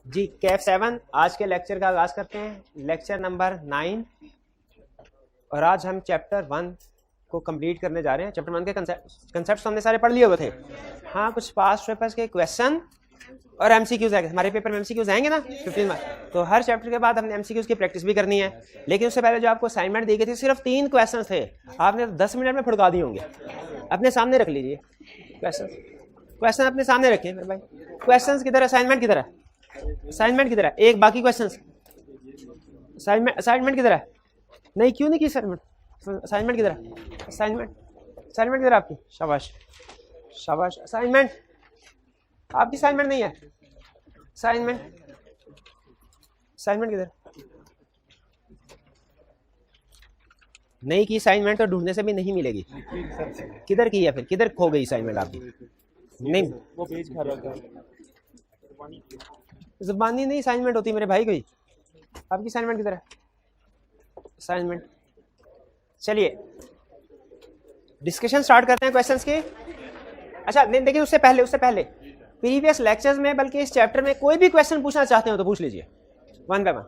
जी कैफ 7 आज के लेक्चर का आगाज करते हैं, लेक्चर नंबर 9। और आज हम चैप्टर 1 को कंप्लीट करने जा रहे हैं। चैप्टर 1 के कंसेप्ट हमने सारे पढ़ लिए हुए थे। हाँ, कुछ पास्ट पेपर्स के क्वेश्चन और एमसीक्यूज आएंगे हमारे पेपर में। एमसीक्यूज आएंगे ना 15 मार्क्स, तो हर चैप्टर के बाद हमने एमसीक्यूज की प्रैक्टिस भी करनी है। लेकिन उससे पहले जो आपको असाइनमेंट दी गई थी, सिर्फ 3 क्वेश्चन थे, आपने 10 मिनट में फुड़का दिए होंगे। अपने सामने रख लीजिए क्वेश्चन अपने सामने रखिए मेरे भाई। क्वेश्चन किधर है, असाइनमेंट किधर है? असाइनमेंट किधर है? एक बाकी क्वेश्चंस, असाइनमेंट किधर है? नहीं, क्यों नहीं की असाइनमेंट किधर है? असाइनमेंट किधर है आपकी? शाबाश शाबाश। असाइनमेंट आपकी असाइनमेंट नहीं है। असाइनमेंट किधर? नहीं की असाइनमेंट तो ढूंढने से भी नहीं मिलेगी। किधर की है फिर? किधर खो गई असाइनमेंट आपकी? नहीं, वो पेज खा रहा था। जुबानी नहीं असाइनमेंट होती मेरे भाई कोई। आपकी असाइनमेंट किधर है? असाइनमेंट। चलिए डिस्कशन स्टार्ट करते हैं क्वेश्चंस की। अच्छा देखिए, उससे पहले प्रीवियस लेक्चर्स में, बल्कि इस चैप्टर में कोई भी क्वेश्चन पूछना चाहते हो तो पूछ लीजिए वन बाय वन।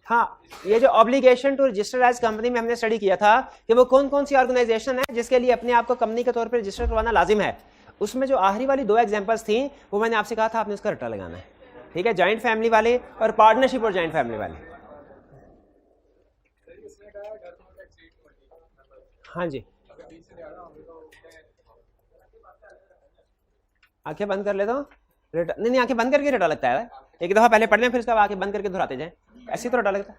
हाँ, ये जो obligation to register as company में हमने स्टडी किया था कि वो कौन कौन सी ऑर्गेनाइजेशन है जिसके लिए अपने आप को कंपनी के तौर पर रजिस्टर करवाना लाजिम है। उसमें जो आखिरी वाली 2 एग्जांपल्स थी वो मैंने आपसे कहा था आपने उसका रट्टा लगाना है, ठीक है? जॉइंट फैमिली वाले और पार्टनरशिप और जॉइंट फैमिली वाले। हाँ जी, आंखें बंद कर ले तो नहीं, आंखें बंद करके रटा लगता है। एक दफा पहले पढ़ लें, फिर उसका आंखें बंद करके दोहराते जाएं, ऐसे तो रटा लगता है।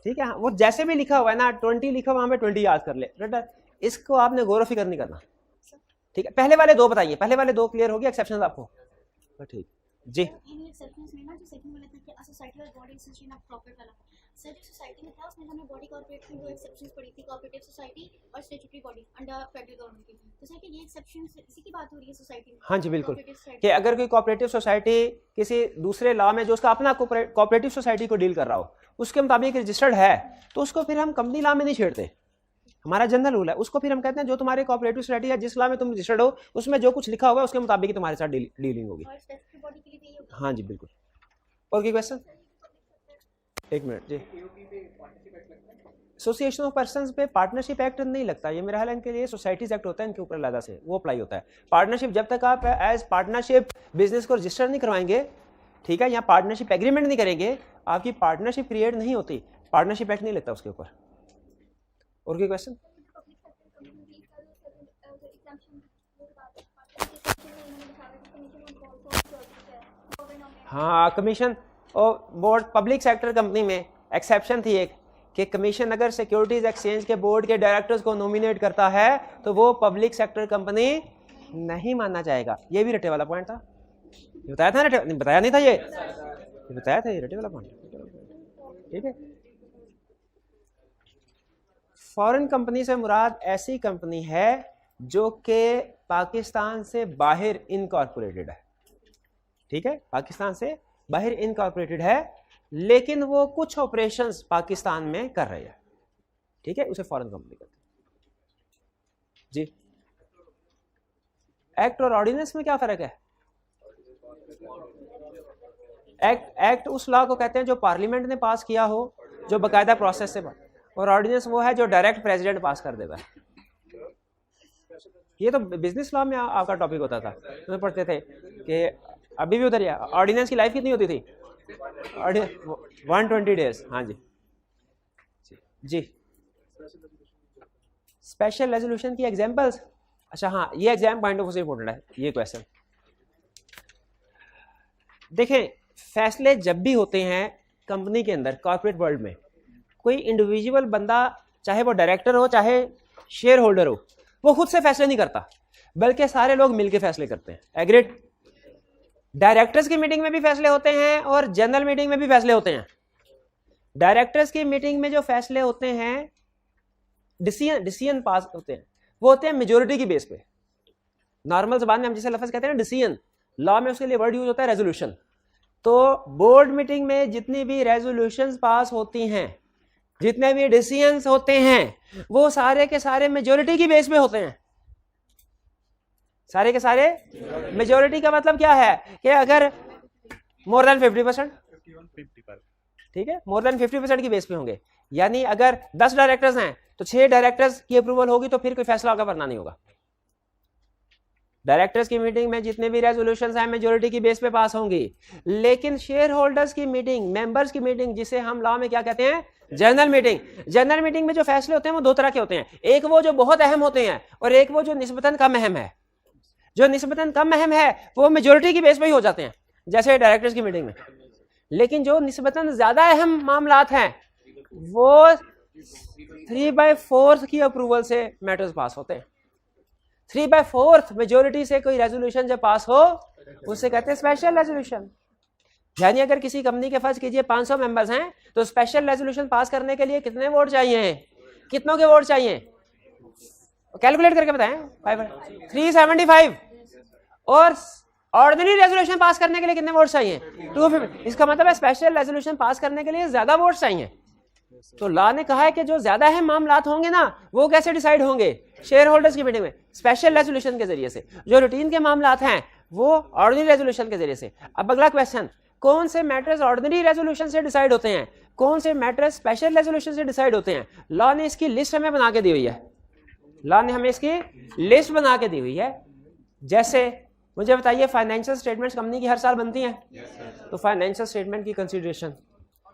ठीक है, वो जैसे भी लिखा हुआ है ना, 20 लिखा हुआ, हमें 20 याद कर ले रटा। इसको आपने गौर फिक्र नहीं करना, ठीक है? पहले वाले 2 बताइए, पहले वाले 2 क्लियर हो गए, एक्सेप्शन आपको ठीक जी। सर जो सोसाइटी में था उसमें हमने बॉडी कॉर्पोरेट में 2 एक्सेप्शंस पढ़ी थी, कोऑपरेटिव सोसाइटी और statutory body under federal government की। तो सर कि ये एक्सेप्शंस इसी की बात हो रही है सोसाइटी में? हाँ जी बिल्कुल, कि अगर कोई कोऑपरेटिव सोसाइटी किसी दूसरे लॉ में जो उसका अपना कोऑपरेटिव सोसाइटी को डील कर रहा हो उसके मुताबिक रजिस्टर्ड है, तो उसको फिर हम कंपनी लॉ में नहीं छेड़ते। हमारा जनरल रूल है, उसको फिर हम कहते हैं जो तुम्हारे कोऑपरेटिव सोसाइटी है, जिस लॉ में तुम रजिस्टर्ड हो, उसमें जो कुछ लिखा होगा उसके मुताबिक तुम्हारे साथ डीलिंग होगी। हाँ जी बिल्कुल। और कोई क्वेश्चन? एक मिनट जी। एसोसिएशन ऑफ पर्संस पे पार्टनरशिप एक्ट नहीं लगता, ये मेरा ख्याल है इनके लिए सोसाइटीज एक्ट होता है, इनके ऊपर अलग से वो अप्लाई होता है। पार्टनरशिप जब तक आप एज पार्टनरशिप बिजनेस को रजिस्टर नहीं करवाएंगे, ठीक है, या पार्टनरशिप एग्रीमेंट नहीं करेंगे, आपकी पार्टनरशिप क्रिएट नहीं होती। पार्टनरशिप एक्ट नहीं लगता उसके ऊपर। और कोई क्वेश्चन? हाँ, कमीशन और बोर्ड पब्लिक सेक्टर कंपनी में एक्सेप्शन थी एक, कि कमीशन अगर सिक्योरिटीज एक्सचेंज के बोर्ड के डायरेक्टर्स को नॉमिनेट करता है तो वो पब्लिक सेक्टर कंपनी नहीं मानना चाहेगा। ये भी रटे वाला पॉइंट था, बताया था ना? बताया नहीं था? ये बताया था, ये रटे वाला पॉइंट, ठीक है? फॉरेन कंपनी से मुराद ऐसी कंपनी है जो कि पाकिस्तान से बाहर इनकॉर्पोरेटेड है, ठीक है? पाकिस्तान से बाहर इनकॉर्पोरेटेड है, लेकिन वो कुछ ऑपरेशंस पाकिस्तान में कर रहे हैं, ठीक है? उसे फॉरेन कंपनी कहते हैं जी। एक्ट और ऑर्डिनेंस में क्या फर्क है? एक्ट उस लॉ को कहते हैं जो पार्लियामेंट ने पास किया हो, जो बाकायदा प्रोसेस से, और ऑर्डिनेंस वो है जो डायरेक्ट प्रेसिडेंट पास कर देगा। ये तो बिजनेस लॉ में आपका टॉपिक होता था, उसमें पढ़ते थे कि अभी भी उधर ही ऑर्डिनेंस की लाइफ कितनी होती थी? 120 डेज। हाँ जी जी। स्पेशल रेजोल्यूशन की एग्जांपल्स? अच्छा हाँ, ये एग्जाम पॉइंट ऑफ से इंपॉर्टेंट है ये क्वेश्चन। देखें, फैसले जब भी होते हैं कंपनी के अंदर, कॉर्पोरेट वर्ल्ड में, कोई इंडिविजुअल बंदा, चाहे वो डायरेक्टर हो चाहे शेयर होल्डर हो, वो खुद से फैसले नहीं करता, बल्कि सारे लोग मिलकर फैसले करते हैं। एग्रीड? डायरेक्टर्स की मीटिंग में भी फैसले होते हैं और जनरल मीटिंग में भी फैसले होते हैं। डायरेक्टर्स की मीटिंग में जो फैसले होते हैं, डिसीजन पास होते हैं, वो होते हैं मेजोरिटी की बेस पे। नॉर्मल जबान में हम जिसे लफ्ज कहते हैं डिसीजन, लॉ में उसके लिए वर्ड यूज होता है रेजोल्यूशन। तो बोर्ड मीटिंग में जितनी भी रेजोल्यूशंस पास होती हैं, जितने भी डिसीजंस होते हैं, वो सारे के सारे मेजोरिटी की बेस पे होते हैं। सारे के सारे मेजोरिटी का मतलब क्या है कि अगर मोर देन 50%, ठीक है, मोर देन 50% की बेस पे होंगे, यानी अगर 10 डायरेक्टर्स हैं तो 6 डायरेक्टर्स की अप्रूवल होगी तो फिर कोई फैसला आगे बढ़ना नहीं होगा। डायरेक्टर्स की मीटिंग में जितने भी रेजोल्यूशंस हैं मेजोरिटी की बेस पे पास होंगी, लेकिन शेयर होल्डर्स की मीटिंग, मेंबर्स की मीटिंग, जिसे हम लॉ में क्या कहते हैं, जनरल मीटिंग, जनरल मीटिंग में जो फैसले होते हैं वो दो तरह के होते हैं, एक वो जो बहुत अहम होते हैं और एक वो जो निस्बतन कम अहम है। जो निस्बतन कम अहम है वो मेजोरिटी की बेस पे ही हो जाते हैं, जैसे डायरेक्टर्स की मीटिंग में, लेकिन जो निस्बतन ज्यादा अहम मामलात हैं वो 3/4 की अप्रूवल से मैटर्स पास होते हैं। 3/4 मेजोरिटी से कोई रेजोल्यूशन जब पास हो उसे कहते हैं स्पेशल रेजोल्यूशन। यानी अगर किसी कंपनी के फर्ज कीजिए 500 मेंबर्स हैं तो स्पेशल रेजोल्यूशन पास करने के लिए कितने वोट चाहिए, कितनों के वोट चाहिए, कैलकुलेट करके बताएं। 375। और ऑर्डिनरी रेजोल्यूशन पास करने के लिए कितने वोट चाहिए, 250। इसका मतलब है स्पेशल रेजोल्यूशन पास करने के लिए ज्यादा वोट चाहिए। तो लॉ ने कहा है कि जो ज्यादा अहम मामलात होंगे ना वो कैसे डिसाइड होंगे, शेयर होल्डर्स की मीटिंग में स्पेशल रेजोल्यूशन के जरिए से। जो रूटीन के मामलात हैं वो ऑर्डिनरी रेजोल्यूशन के जरिए से। अब अगला क्वेश्चन, कौन से मैटर्स ऑर्डिनरी रेजोल्यूशन से डिसाइड होते हैं, कौन से मैटर्स स्पेशल रेजोल्यूशन से डिसाइड होते हैं। लॉ ने इसकी लिस्ट हमें बना के दी हुई है, लॉ ने हमें इसकी लिस्ट बना के दी हुई है। जैसे मुझे बताइए, फाइनेंशियल स्टेटमेंट्स कंपनी की हर साल बनती हैं, तो फाइनेंशियल स्टेटमेंट की कंसीडरेशन,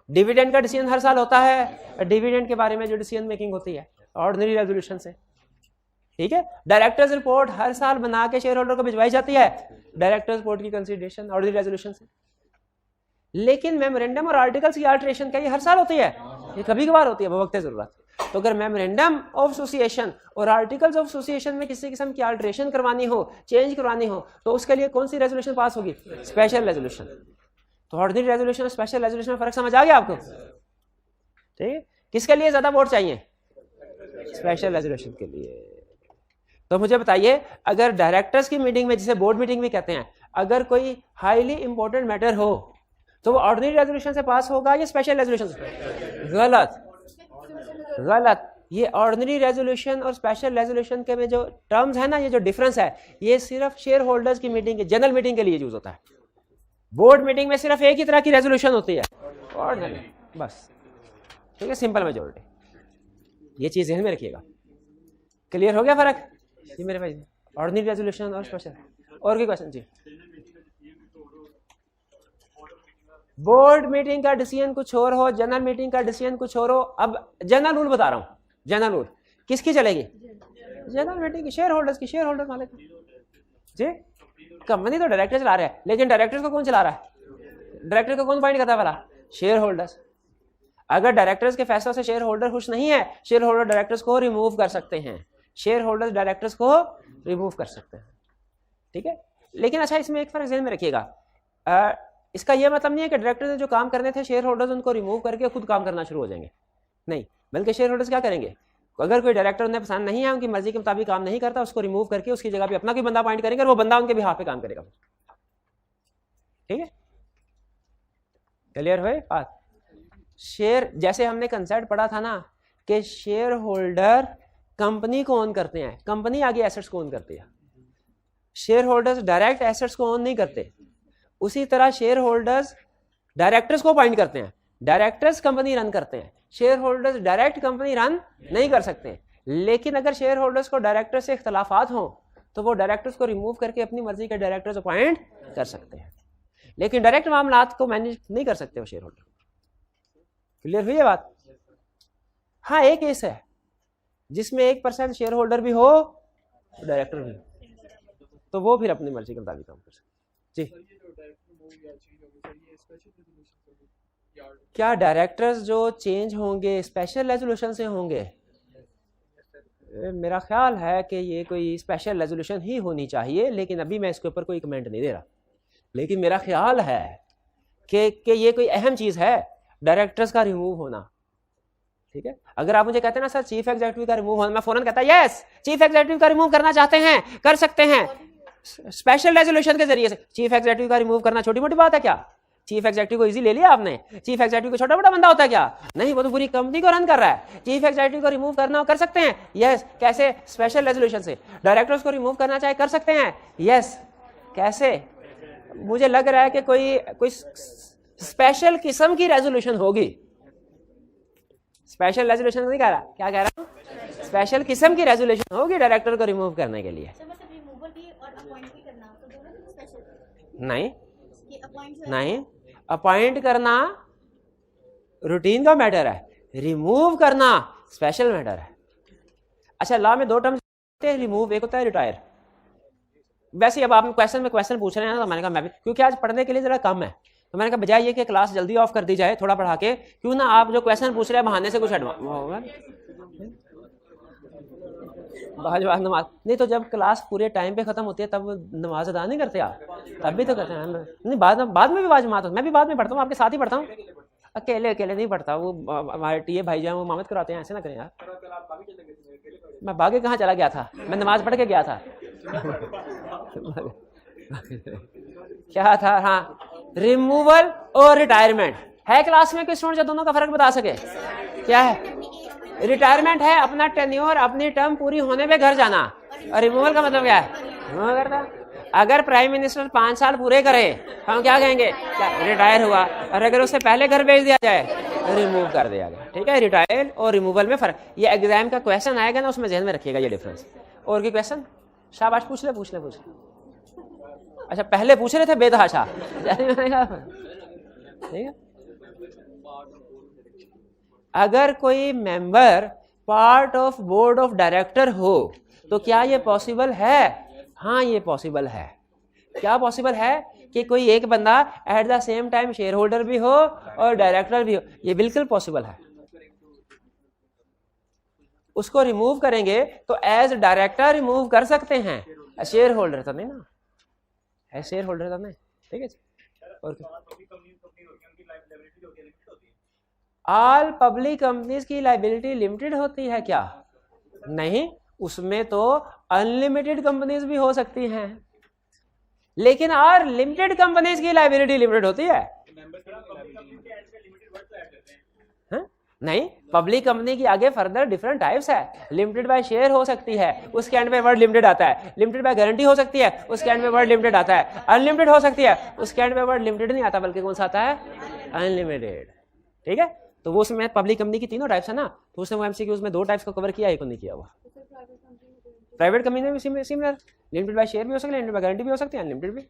डिविडेंड का डिसीजन हर साल होता है, डिविडेंड के बारे में जो डिसीजन मेकिंग होती है ऑर्डिनरी रेजोल्यूशन से, ठीक है। डायरेक्टर्स रिपोर्ट हर साल बना के शेयर होल्डर को भिजवाई जाती है, डायरेक्टर्स रिपोर्ट की कंसीडरेशन ऑर्डिनरी रेजोल्यूशन से। लेकिन मेमोरेंडम और आर्टिकल्स की अल्टरेशन क्या ये हर साल होती है, ये कभी कभार होती है बवक्त जरूरत। तो अगर मेमोरेंडम ऑफ एसोसिएशन और आर्टिकल्स ऑफ एसोसिएशन में किसी किस्म की अल्टरेशन करवानी हो, चेंज करवानी हो, तो उसके लिए कौन सी रेजोल्यूशन पास होगी, स्पेशल रेजोल्यूशन। तो ऑर्डिनरी रेजोल्यूशन और स्पेशल रेजोल्यूशन में फर्क समझ आ गया आपको, ठीक है। किसके लिए ज्यादा वोट चाहिए, स्पेशल रेजोल्यूशन के लिए। तो मुझे बताइए, अगर डायरेक्टर्स की मीटिंग में, जिसे बोर्ड मीटिंग भी कहते हैं, अगर कोई हाईली इंपॉर्टेंट मैटर हो तो वो ऑर्डिनरी रेजोल्यूशन से पास होगा या स्पेशल रेजोल्यूशन से? गलत, गलत। ये ऑर्डिनरी रेजोल्यूशन और स्पेशल रेजोल्यूशन के में जो टर्म्स है ना, ये जो डिफरेंस है, ये सिर्फ शेयर होल्डर्स की मीटिंग के, जनरल मीटिंग के लिए यूज होता है। बोर्ड मीटिंग में सिर्फ एक ही तरह की रेजोल्यूशन होती है, ऑर्डिनरी, बस, ठीक है, सिंपल मेजोरिटी। ये चीज ध्यान में रखिएगा। क्लियर हो गया फर्क जी मेरे भाई, ऑर्डिनरी रेजोल्यूशन और स्पेशल। और कोई क्वेश्चन जी? बोर्ड मीटिंग का डिसीजन कुछ और हो, जनरल मीटिंग का डिसीजन कुछ और हो। अब जनरल रूल बता रहा हूं, जनरल रूल किसकी चलेगी, जनरल मीटिंग की, शेयर होल्डर्स की, शेयर होल्डर मालिक जी। कंपनी तो डायरेक्टर चला रहा है, लेकिन डायरेक्टर को कौन चला रहा है, डायरेक्टर को कौन पॉइंट करता है वाला, शेयर होल्डर्स। अगर डायरेक्टर्स के फैसलों से शेयर होल्डर खुश नहीं है, शेयर होल्डर डायरेक्टर्स को रिमूव कर सकते हैं, शेयर होल्डर्स डायरेक्टर्स को रिमूव कर सकते हैं, ठीक है। लेकिन अच्छा, इसमें एक फर्क ध्यान में रखिएगा, इसका यह मतलब नहीं है कि डायरेक्टर ने जो काम करने थे शेयर होल्डर्स उनको रिमूव करके खुद काम करना शुरू हो जाएंगे, नहीं, बल्कि शेयर होल्डर्स क्या करेंगे, अगर कोई डायरेक्टर उन्हें पसंद नहीं है, उनकी मर्जी के मुताबिक काम नहीं करता, उसको रिमूव करके उसकी जगह पे अपना कोई बंदा अपॉइंट करेंगे और वो बंदा उनके बिहाफ पे काम करेगा, ठीक है। क्लियर हुए बात? शेयर, जैसे हमने कंसेप्ट पढ़ा था ना कि शेयर होल्डर कंपनी को ओन करते हैं, कंपनी आगे एसेट्स को ओन करती है, शेयर होल्डर्स डायरेक्ट एसेट्स को ओन नहीं करते। उसी तरह शेयर होल्डर्स डायरेक्टर्स को अपॉइंट करते हैं, डायरेक्टर्स कंपनी रन करते हैं, share holders direct company run नहीं कर सकते। लेकिन अगर शेयर होल्डर्स को डायरेक्टर से इख्तलाफात हो तो वो डायरेक्टर्स को रिमूव करके अपनी मर्जी के डायरेक्टर्स अपॉइंट कर सकते हैं, लेकिन डायरेक्ट मामलात को मैनेज नहीं कर सकते वो शेयर होल्डर। क्लियर हुई है बात? हाँ, एक केस है जिसमें 1% शेयर होल्डर भी हो, डायरेक्टर भी हो, तो वो फिर अपनी मर्जी के मुताबिक काम कर सकते जी। क्या डायरेक्टर्स जो चेंज होंगे स्पेशल रेजोल्यूशन से होंगे? मेरा ख्याल है कि ये कोई स्पेशल रेजोल्यूशन ही होनी चाहिए, लेकिन अभी मैं इसके ऊपर कोई कमेंट नहीं दे रहा। लेकिन मेरा ख्याल है कि ये कोई अहम चीज़ है, डायरेक्टर्स का रिमूव होना, ठीक है। अगर आप मुझे कहते हैं ना सर चीफ एग्जीक्यूटिव का रिमूव होना, मैं फौरन कहता यस, चीफ एग्जीक्यूटिव का रिमूव करना चाहते हैं, कर सकते हैं स्पेशल रेजोल्यूशन के जरिए से। चीफ एग्जीक्यूटिव का रिमूव करना छोटी मोटी बात है क्या? चीफ एग्जीक्यूटिव को इजी ले लिया आपने? चीफ एग्जीक्यूटिव को छोटा बड़ा बंदा होता है क्या? नहीं, वो तो पूरी कंपनी को रन कर रहा है। चीफ एग्जीक्यूटिव को रिमूव करना हो कर सकते हैं, यस। कैसे? स्पेशल रेजोल्यूशन से। डायरेक्टर्स को रिमूव करना चाहे कर सकते हैं, यस। कैसे? मुझे लग रहा है कि कोई स्पेशल किस्म की रेजोल्यूशन होगी। स्पेशल रेजोल्यूशन नहीं कह रहा, क्या कह रहा हूँ? स्पेशल किस्म की रेजोल्यूशन होगी डायरेक्टर को रिमूव करने के लिए। नहीं नहीं, अपॉइंट करना रूटीन का मैटर है, रिमूव करना स्पेशल मैटर है। अच्छा, लॉ में दो टर्म्स होते हैं, रिमूव, एक होता है रिटायर। वैसे अब आप क्वेश्चन पूछ रहे हैं ना, तो मैंने कहा मैं भी, क्योंकि आज पढ़ने के लिए जरा कम है, तो मैंने कहा बजाय ये कि क्लास जल्दी ऑफ कर दी जाए थोड़ा पढ़ा के, क्यों ना आप जो क्वेश्चन पूछ रहे हैं बहाने से कुछ नमाज नहीं, तो जब क्लास पूरे टाइम पे खत्म होती है तब नमाज अदा नहीं करते आप? तब भी तो करते हैं नहीं, बाद में भी वाजिब जमात, मैं भी बाद में पढ़ता हूँ, आपके साथ ही पढ़ता हूँ, अकेले नहीं पढ़ता। वो हमारे टीए भाई जो है वो मामद कराते हैं, ऐसे ना करें यार। मैं भागे कहाँ चला गया था? मैं नमाज पढ़ के गया था। क्या था? हाँ, रिमूवल और रिटायरमेंट है क्लास में कोई स्टूडेंट जो दोनों का फर्क बता सके? क्या है? रिटायरमेंट है अपना टेन्योर, अपनी टर्म पूरी होने पे घर जाना, और रिमूवल का मतलब क्या है? रिमूव करता। अगर प्राइम मिनिस्टर 5 साल पूरे करे हम क्या कहेंगे? क्या रिटायर हुआ। और अगर उससे पहले घर भेज दिया जाए रिमूव कर दिया गया। ठीक है, रिटायर और रिमूवल में फर्क। ये एग्जाम का क्वेश्चन आएगा ना, उसमें ध्यान में रखिएगा ये डिफरेंस। और की क्वेश्चन शाबाश, पूछ ले। अच्छा, पहले पूछ रहे थे बेतहाशा। ठीक है, अगर कोई member part of board of director हो तो क्या ये पॉसिबल है? हाँ, ये पॉसिबल है। क्या पॉसिबल है? कि कोई एक बंदा at the same time share holder भी हो और डायरेक्टर भी हो, ये बिल्कुल पॉसिबल है। उसको रिमूव करेंगे तो एज डायरेक्टर रिमूव कर सकते हैं, शेयर होल्डर तो नहीं ना है, शेयर होल्डर तो नहीं। ठीक है, और ऑल पब्लिक कंपनीज की लाइबिलिटी लिमिटेड होती है क्या? नहीं, उसमें तो अनलिमिटेड कंपनीज भी हो सकती हैं, लेकिन और लिमिटेड कंपनीज की लाइबिलिटी लिमिटेड होती है। नहीं, पब्लिक कंपनी की आगे फर्दर डिफरेंट टाइप्स है। लिमिटेड बाय शेयर हो सकती है, उसके एंड में वर्ड लिमिटेड आता है। लिमिटेड बाय गारंटी हो सकती है, उसके एंड में वर्ड लिमिटेड आता है। अनलिमिटेड हो सकती है, उसके एंड में वर्ड लिमिटेड नहीं आता, बल्कि कौन सा आता है? अनलिमिटेड। ठीक है, तो वो उसमें पब्लिक कंपनी की तीनों टाइप्स है ना, तो उसने वो एमसीक्यूज में 2 टाइप्स को कवर किया, एक को नहीं किया हुआ। प्राइवेट कंपनी में भी सिमिलर, लिमिटेड बाय शेयर भी हो सकती है, लिमिटेड बाय गारंटी भी हो सकती है, अनलिमिटेड भी।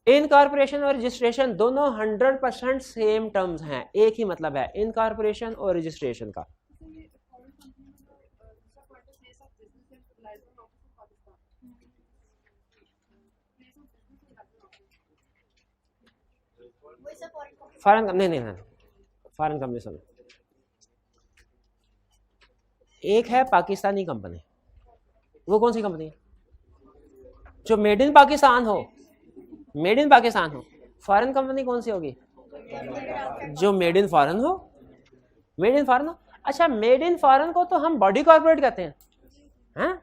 इनकॉर्पोरेशन और रजिस्ट्रेशन दोनों 100% सेम टर्म्स हैं, एक ही मतलब है इनकॉर्पोरेशन और रजिस्ट्रेशन का। फॉरेन कंपनी नहीं, फॉरेन कंपनी सुनो, एक है पाकिस्तानी कंपनी, वो कौन सी कंपनी है? जो मेड इन पाकिस्तान हो, मेड इन पाकिस्तान हो। फॉरेन कंपनी कौन सी होगी? जो मेड इन फॉरेन हो, मेड इन फॉरेन हो। अच्छा, मेड इन फॉरेन को तो हम बॉडी कॉर्पोरेट कहते हैं, हैं?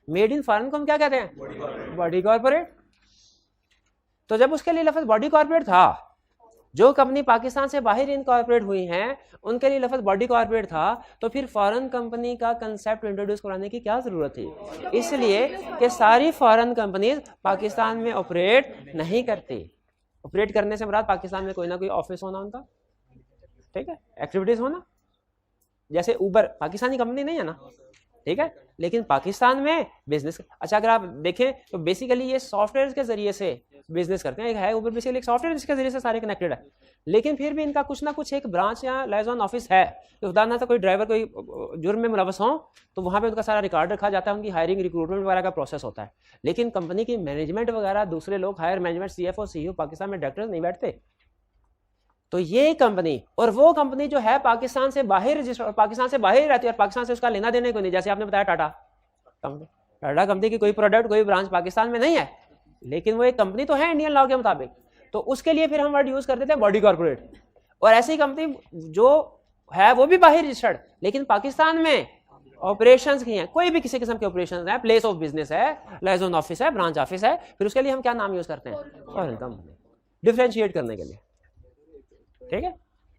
मेड इन फॉरेन को हम क्या कहते हैं? Body corporate. तो जब उसके लिए लफ्ज बॉडी कॉर्पोरेट था, जो कंपनी पाकिस्तान से बाहर इनकॉर्पोरेट हुई हैं उनके लिए लफ्ज बॉडी कॉर्पोरेट था, तो फिर फॉरेन कंपनी का कंसेप्ट इंट्रोड्यूस कराने की क्या जरूरत थी? इसलिए कि सारी फॉरेन कंपनीज पाकिस्तान में ऑपरेट नहीं करती। ऑपरेट करने से मुराद पाकिस्तान में कोई ना कोई ऑफिस होना उनका, ठीक है, एक्टिविटीज होना। जैसे ऊबर पाकिस्तानी कंपनी नहीं है ना, ठीक है, लेकिन पाकिस्तान में बिजनेस। अच्छा, अगर आप देखें तो बेसिकली ये सॉफ्टवेयर के जरिए से बिजनेस करते हैं। एक है ऊबर, बेसिकली एक सॉफ्टवेयर जिसके जरिए से सारे कनेक्टेड है, लेकिन फिर भी इनका कुछ ना कुछ एक ब्रांच या लाइजॉन ऑफिस है। तो उदाहरण कोई ड्राइवर कोई जुर्म में मुलवस हो तो वहाँ पे उनका सारा रिकॉर्ड रखा जाता है, उनकी हायरिंग रिक्रूटमेंट वगैरह का प्रोसेस होता है। लेकिन कंपनी की मैनेजमेंट वगैरह दूसरे लोग, higher management, CFO CEO Pakistan में डायरेक्टर नहीं बैठते। तो ये कंपनी और वो कंपनी जो है पाकिस्तान से बाहर रजिस्टर, पाकिस्तान से बाहर रहती है और पाकिस्तान से उसका लेना देने को नहीं। जैसे आपने बताया टाटा कंपनी, टाटा कंपनी की कोई प्रोडक्ट, कोई ब्रांच पाकिस्तान में नहीं है, लेकिन वो एक कंपनी तो है इंडियन लॉ के मुताबिक। तो उसके लिए फिर हम वर्ड यूज कर देते हैं बॉडी कॉर्पोरेट। और ऐसी कंपनी जो है वो भी बाहर रजिस्टर्ड, लेकिन पाकिस्तान में ऑपरेशंस की हैं, कोई भी किसी किस्म के ऑपरेशंस हैं, प्लेस ऑफ बिजनेस है, लाइजन ऑफिस है, ब्रांच ऑफिस है, फिर उसके लिए हम क्या नाम यूज करते हैं? फॉरेन कंपनी, डिफरेंशिएट करने के लिए। ठीक है,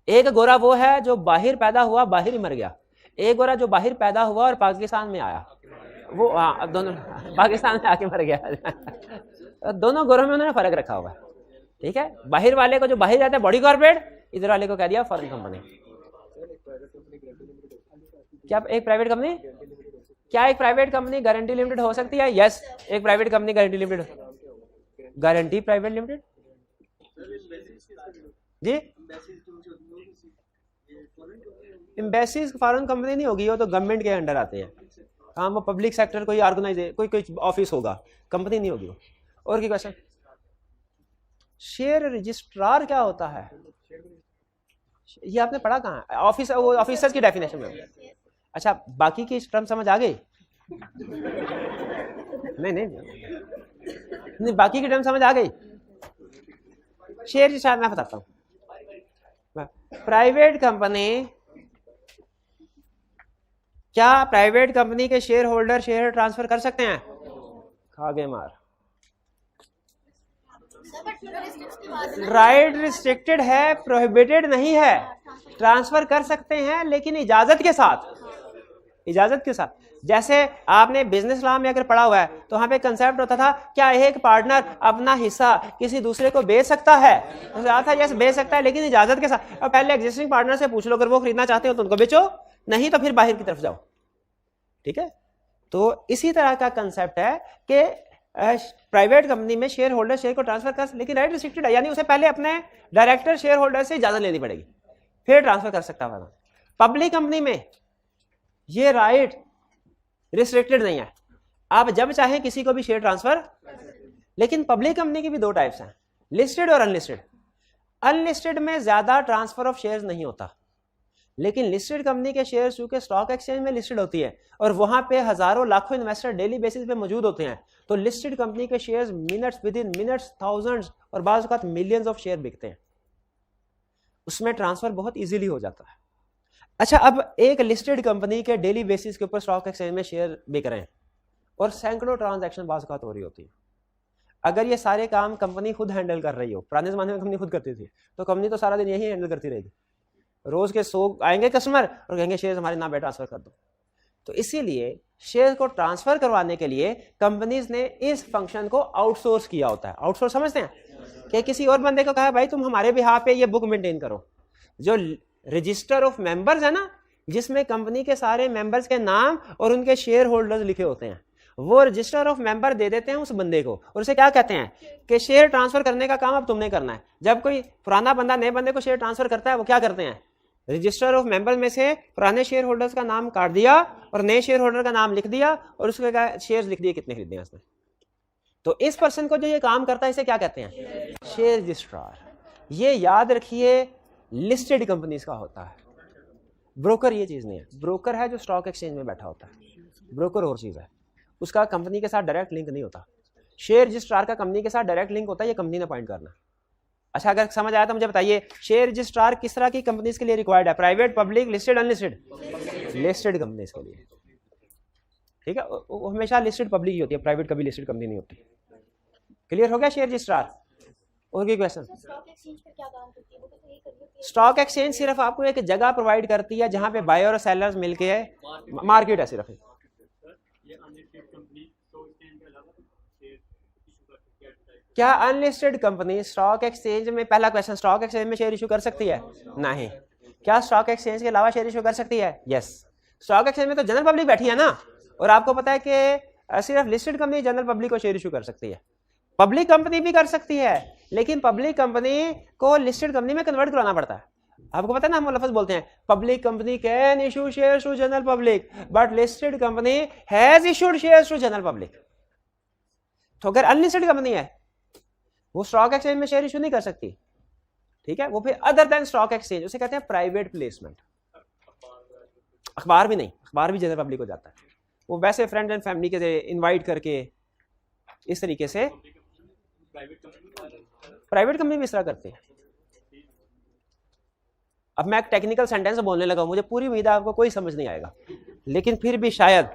एक गोरा वो है जो बाहर पैदा हुआ बाहर ही मर गया, एक गोरा जो बाहर पैदा हुआ और पाकिस्तान में आया, वो दोनों पाकिस्तान में आके मर गया। दोनों गोरों में उन्होंने फर्क रखा हुआ है। ठीक है, बाहर वाले को जो बाहर जाता है बॉडी कॉर्पोरेट, इधर वाले को कह दिया फॉरेन कंपनी। क्या एक प्राइवेट कंपनी, क्या एक प्राइवेट कंपनी गारंटी लिमिटेड हो सकती है? यस, एक private company guarantee limited, guarantee private limited जी। एम्बेसीज फॉरेन कंपनी नहीं होगी, वो तो गवर्नमेंट के अंडर आते हैं। हाँ, वो पब्लिक सेक्टर कोई ऑर्गेनाइजेशन, कोई ऑफिस होगा, कंपनी नहीं होगी वो। और क्या क्वेश्चन? शेयर रजिस्ट्रार क्या होता है? ये आपने पढ़ा कहाँ? ऑफिस, वो ऑफिसर्स की डेफिनेशन में। अच्छा, बाकी की टर्म समझ आ गई? नहीं, बाकी की टर्म समझ आ गई? शेयर रजिस्ट्रार मैं बताता हूँ। प्राइवेट कंपनी, क्या प्राइवेट कंपनी के शेयर होल्डर शेयर ट्रांसफर कर सकते हैं? खागे मार। राइट रिस्ट्रिक्टेड है, प्रोहिबिटेड नहीं है। ट्रांसफर कर सकते हैं लेकिन इजाजत के साथ, इजाजत के साथ। जैसे आपने बिजनेस लॉ में अगर पढ़ा हुआ है तो वहां पे कंसेप्ट होता था, क्या एक पार्टनर अपना हिस्सा किसी दूसरे को बेच सकता है? तो था यस, बेच सकता है लेकिन इजाजत के साथ। अब पहले एग्जिस्टिंग पार्टनर से पूछ लो, अगर वो खरीदना चाहते हो तो उनको बेचो, नहीं तो फिर बाहर की तरफ जाओ। ठीक है, तो इसी तरह का कंसेप्ट है कि प्राइवेट कंपनी में शेयर होल्डर शेयर को ट्रांसफर कर, लेकिन राइट रिस्ट्रिक्टेड है, यानी उसे पहले अपने डायरेक्टर शेयर होल्डर से इजाजत लेनी पड़ेगी, फिर ट्रांसफर कर सकता है। पब्लिक कंपनी में ये राइट रिस्ट्रिक्टेड नहीं है, आप जब चाहे किसी को भी शेयर ट्रांसफर। लेकिन पब्लिक कंपनी की भी दो टाइप्स हैं, लिस्टेड और अनलिस्टेड। अनलिस्टेड में ज्यादा ट्रांसफर ऑफ शेयर्स नहीं होता, लेकिन लिस्टेड कंपनी के शेयर्स चूंकि स्टॉक एक्सचेंज में लिस्टेड होती है और वहां पे हजारों लाखों इन्वेस्टर डेली बेसिस पे मौजूद होते हैं, तो लिस्टेड कंपनी के shares minutes, with in minutes, thousands और बाज़ औक़ात मिलियंस ऑफ शेयर बिकते हैं, उसमें ट्रांसफर बहुत इजीली हो जाता है। अच्छा, अब एक लिस्टेड कंपनी के डेली बेसिस के ऊपर स्टॉक एक्सचेंज में शेयर बिक रहे हैं और सैकड़ों ट्रांजैक्शन बाज़ औक़ात हो रही होती है। अगर ये सारे काम कंपनी खुद हैंडल कर रही हो, पुराने जमाने में कंपनी खुद करती थी, तो कंपनी तो सारा दिन यही हैंडल करती रहेगी। रोज के 100 आएंगे कस्टमर और कहेंगे शेयर हमारे नाम पे ट्रांसफर कर दो। तो इसीलिए शेयर को ट्रांसफर करवाने के लिए कंपनीज ने इस फंक्शन को आउटसोर्स किया होता है। आउटसोर्स समझते हैं कि किसी और बंदे को कहा भाई तुम हमारे बिहाफ पे ये बुक मेंटेन करो। जो रजिस्टर ऑफ मेंबर्स है ना, जिसमें कंपनी के सारे मेंबर्स के नाम और उनके शेयर होल्डर्स लिखे होते हैं, वो रजिस्टर ऑफ मेंबर दे देते हैं उस बंदे को, और उसे क्या कहते हैं कि शेयर ट्रांसफर करने का काम अब तुमने करना है। जब कोई पुराना बंदा नए बंदे को शेयर ट्रांसफर करता है, वो क्या करते हैं, रजिस्टर ऑफ मेंबर में से पुराने शेयर होल्डर्स का नाम काट दिया और नए शेयर होल्डर का नाम लिख दिया और उसके शेयर्स लिख दिए कितने खरीदे हैं उसने। तो इस पर्सन को जो ये काम करता है इसे क्या कहते हैं, शेयर रजिस्ट्रार। ये याद रखिए लिस्टेड कंपनीज का होता है। ब्रोकर ये चीज नहीं है, ब्रोकर है जो स्टॉक एक्सचेंज में बैठा होता है, ब्रोकर और चीज है, उसका कंपनी के साथ डायरेक्ट लिंक नहीं होता। शेयर रजिस्ट्रार का कंपनी के साथ डायरेक्ट लिंक होता है, ये कंपनी ने अपॉइंट करना। अच्छा, अगर समझ आया तो मुझे बताइए शेयर रजिस्ट्रार किस तरह की कंपनीज के लिए रिक्वायर्ड है, private, public, listed, unlisted? Listed companies के लिए। ठीक है, वो हमेशा लिस्टेड पब्लिक ही होती है, प्राइवेट कभी लिस्टेड कंपनी नहीं होती। क्लियर हो गया शेयर रजिस्ट्रार? और कोई क्वेश्चन? स्टॉक एक्सचेंज सिर्फ आपको एक जगह प्रोवाइड करती है जहां पे बायर और सेलर्स मिलके है, मार्केट है सिर्फ। क्या अनलिस्टेड कंपनी स्टॉक एक्सचेंज में, पहला क्वेश्चन, स्टॉक एक्सचेंज में शेयर इशू कर सकती है? नहीं। क्या स्टॉक एक्सचेंज के अलावा शेयर इशू कर सकती है? यस। स्टॉक एक्सचेंज में तो जनरल पब्लिक बैठी है ना, और आपको पता है कि सिर्फ लिस्टेड कंपनी जनरल पब्लिक को शेयर इशू कर सकती है। पब्लिक कंपनी भी कर सकती है, लेकिन पब्लिक कंपनी को लिस्टेड कंपनी में कन्वर्ट कराना पड़ता है। आपको पता है ना, हम लफ्ज बोलते हैं public company can issue shares to general public but listed company has issued shares to general public. तो अगर अनलिस्टेड कंपनी है वो स्टॉक एक्सचेंज में शेयर इशू नहीं कर सकती। ठीक है, वो फिर अदर देन स्टॉक एक्सचेंज, उसे कहते हैं प्राइवेट प्लेसमेंट। अखबार भी नहीं, अखबार भी जनरल पब्लिक हो जाता है, वो वैसे फ्रेंड एंड फैमिली के इनवाइट करके इस तरीके से प्राइवेट कंपनी भी इस तरह करती है। अब मैं एक टेक्निकल सेंटेंस बोलने लगा, मुझे पूरी उम्मीद है आपको कोई समझ नहीं आएगा, लेकिन फिर भी शायद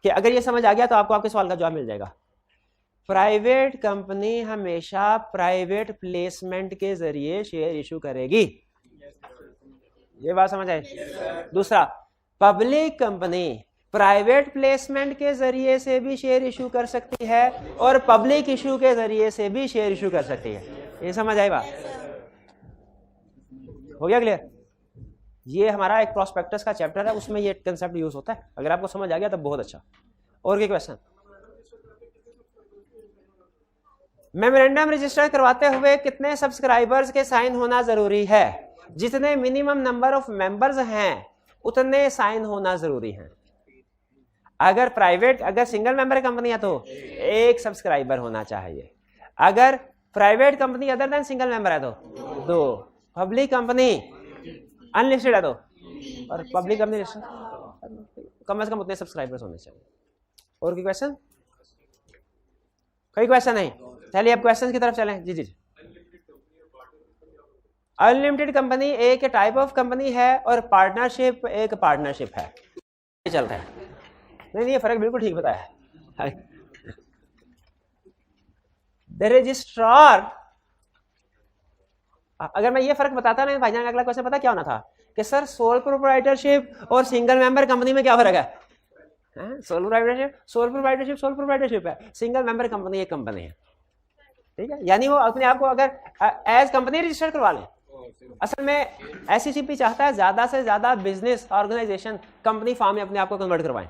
कि अगर ये समझ आ गया तो आपको आपके सवाल का जवाब मिल जाएगा। प्राइवेट कंपनी हमेशा प्राइवेट प्लेसमेंट के जरिए शेयर इशू करेगी, ये बात समझ आई। दूसरा, पब्लिक कंपनी प्राइवेट प्लेसमेंट के जरिए से भी शेयर इशू कर सकती है और पब्लिक इशू के जरिए से भी शेयर इशू कर सकती है। ये समझ आई बात? हो गया क्लियर? ये हमारा एक प्रोस्पेक्टस का चैप्टर है, उसमें ये कंसेप्ट यूज होता है। अगर आपको समझ आ गया तब बहुत अच्छा। और क्या क्वेश्चन? मेमोरेंडम रजिस्टर करवाते हुए कितने सब्सक्राइबर्स के साइन होना जरूरी है? जितने मिनिमम नंबर ऑफ मेंबर्स हैं उतने साइन होना जरूरी है। अगर सिंगल मेंबर कंपनी है तो एक सब्सक्राइबर होना चाहिए। अगर private company other than single member है तो 2, पब्लिक कंपनी अनलिस्टेड है तो, और पब्लिक कंपनी कम से कम उतने सब्सक्राइबर्स होने चाहिए। और कोई क्वेश्चन? कोई क्वेश्चन नहीं? चलिए अब क्वेश्चन की तरफ चलें। जी जी। अनलिमिटेड कंपनी एक टाइप ऑफ कंपनी है और पार्टनरशिप एक पार्टनरशिप है। चलता है नहीं, ये फर्क बिल्कुल ठीक बताया। द रजिस्ट्रार, अगर मैं ये फर्क बताता ना भाईजान, अगला क्वेश्चन पता क्या होना था कि सर सोल प्रोप्राइटरशिप और सिंगल मेंबर कंपनी में क्या फर्क है? सोल प्रोप्राइटरशिप है, सिंगल मेंबर कंपनी एक कंपनी है, ठीक है। यानी वो अपने आप को अगर एज कंपनी रजिस्टर करवा ले। असल में एससीसीपी चाहता है ज्यादा से ज्यादा बिजनेस ऑर्गेनाइजेशन कंपनी फार्म में अपने आप को कन्वर्ट करवाएं,